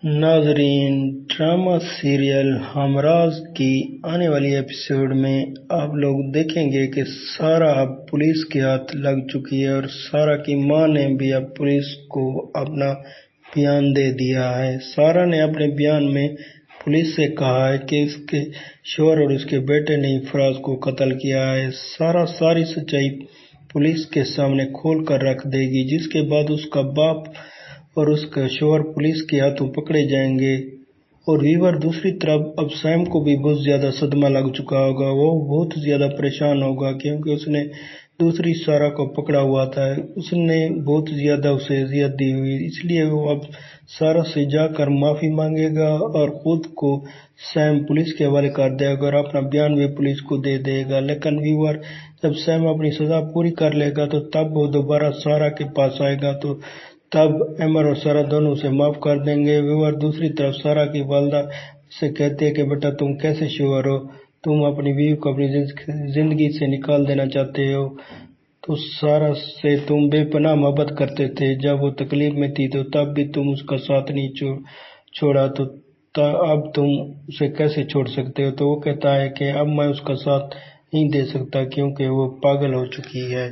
नाजरीन, drama serial Humraaz की आने वाली एपिसोड में आप लोग देखेंगे कि सारा अब पुलिस के हाथ लग चुकी है और सारा की मां ने भी अब पुलिस को अपना बयान दे दिया है। सारा ने अपने बयान में पुलिस से कहा है कि उसके शौहर और उसके बेटे ने फराज को कत्ल किया है। सारा सारी सच्चाई पुलिस के सामने खोल कर रख देगी, जिसके बाद उसका बाप और उसका शौहर पुलिस के हाथों पकड़े जाएंगे। और वीवर दूसरी तरफ अब सैम को भी बहुत ज्यादा सदमा लग चुका होगा। वो बहुत ज्यादा परेशान होगा क्योंकि उसने दूसरी सारा को पकड़ा हुआ था। उसने बहुत ज्यादा उसे अजियत दी हुई, इसलिए वो अब सारा से जाकर माफी मांगेगा और खुद को सैम पुलिस के हवाले कर देगा और अपना बयान भी पुलिस को दे देगा। लेकिन वीवर जब सैम अपनी सजा पूरी कर लेगा तो तब वो दोबारा सारा के पास आएगा, तो तब अमर और सारा दोनों उसे माफ कर देंगे। और दूसरी तरफ सारा की वालदा से कहते हैं कि बेटा तुम कैसे श्योर हो, तुम अपनी बीवी को अपनी जिंदगी से निकाल देना चाहते हो। तो सारा से तुम बेपनाह मोहब्बत करते थे, जब वो तकलीफ में थी तो तब भी तुम उसका साथ नहीं छोड़ा, तो अब तुम उसे कैसे छोड़ सकते हो। तो वो कहता है कि अब मैं उसका साथ नहीं दे सकता क्योंकि वो पागल हो चुकी है।